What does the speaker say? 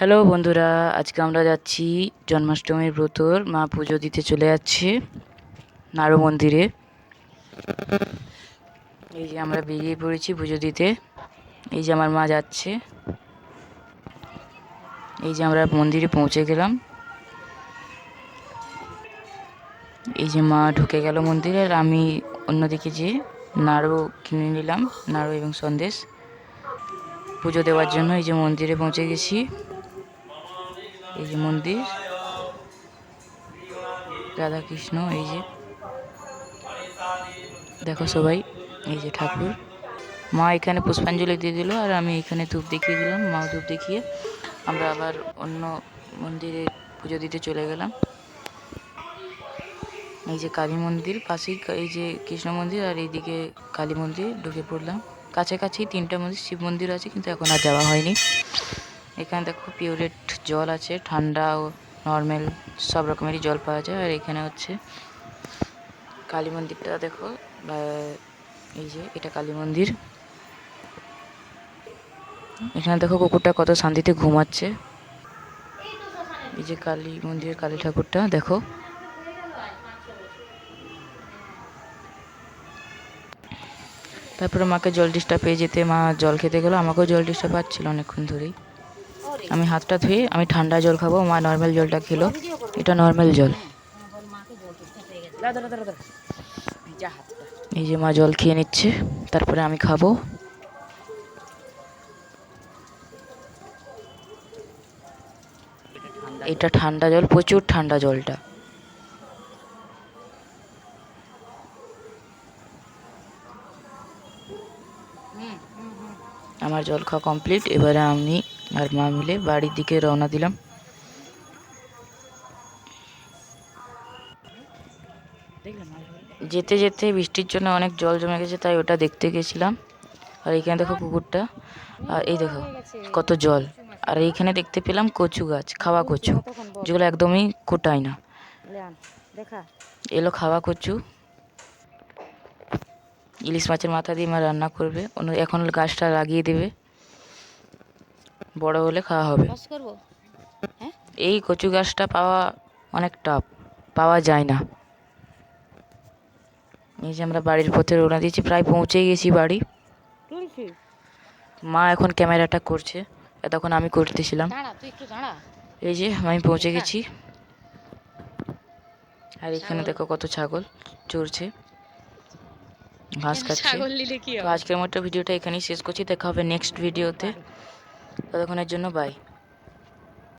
Hello বন্ধুরা, আজকে আমরা যাচ্ছি জন্মাষ্টমীর ব্রতর মা পুজো দিতে চলে যাচ্ছে নাড়ু মন্দিরে। এই যে আমরা বেরিয়ে পড়েছি পুজো দিতে। এই যে আমার মা যাচ্ছে। এই যে আমরা মন্দিরে পৌঁছে গেলাম। এই যে মা ঢুকে গেল মন্দিরে, আর আমি অন্যদিকে যেয়ে নাড়ু কিনে নিলাম, নাড়ু এবং সন্দেশ পুজো দেওয়ার জন্য। এই যে মন্দিরে পৌঁছে গেছি। এই যে মন্দির, রাধাকৃষ্ণ। এই যে দেখো সবাই, এই যে ঠাকুর। মা এখানে পুষ্পাঞ্জলি দিয়ে দিল, আর আমি এখানে ধূপ দেখিয়ে দিলাম। মাও ধূপ দেখিয়ে আমরা আবার অন্য মন্দিরে পুজো দিতে চলে গেলাম। এই যে কালী মন্দির পাশেই, এই যে কৃষ্ণ মন্দির, আর এইদিকে কালী মন্দির ঢুকে পড়লাম। কাছাকাছি তিনটা মন্দির, শিব মন্দির আছে, কিন্তু এখন আর যাওয়া হয়নি। এখানে দেখো পিওরেট জল আছে, ঠান্ডা ও নর্মাল সব রকমেরই জল পাওয়া যায়। আর এখানে হচ্ছে কালী মন্দিরটা দেখো, এই যে এটা কালী মন্দির। এখানে দেখো কুকুরটা কত শান্তিতে ঘুমাচ্ছে। এই যে কালী মন্দিরের কালী ঠাকুরটা দেখো। তারপরে মাকে জল ডিস্টার্ব পেয়ে যেতে মা জল খেতে গেলো। আমাকেও জল ডিস্টার্ব পাচ্ছিল অনেকক্ষণ ধরেই। আমি হাতটা ধুয়ে আমি ঠান্ডা জল খাবো, মা নর্মাল জলটা খেলো। এটা নর্মাল জল। এই যে মা জল খেয়ে নিচ্ছে, তারপরে আমি খাবো। এটা ঠান্ডা জল, প্রচুর ঠান্ডা জলটা। আমার জল খাওয়া কমপ্লিট। এবারে আমি আর মা মিলে বাড়ির দিকে রওনা দিলাম। যেতে যেতে বৃষ্টির জন্য অনেক জল জমে গেছে, তাই ওটা দেখতে গেছিলাম। আর এইখানে দেখো কুকুরটা, আর এই দেখো কত জল। আর এইখানে দেখতে পেলাম কচু গাছ, খাওয়া কচু, যেগুলো একদমই কোটায় না। এলো খাওয়া কচু। ইলিশ মাছের মাথা দিয়ে মা রান্না করবে। এখন গাছটা লাগিয়ে দেবে, বড় হলে খাওয়া হবে। এই কচু গাছটা পাওয়া অনেক টাফ, পাওয়া যায় না। এই যে আমরা বাড়ির পথে রওনা দিয়েছি, প্রায় পৌঁছেই গেছি বাড়ি। মা এখন ক্যামেরাটা করছে, তখন আমি করতেছিলাম। এই যে আমি পৌঁছে গেছি। আর এখানে দেখো কত ছাগল চড়ছে, ঘাস খাচ্ছে। তো আজকের মতো ভিডিওটা এখানেই শেষ করছি। দেখা হবে নেক্সট ভিডিওতে। ততক্ষণের জন্য বাই।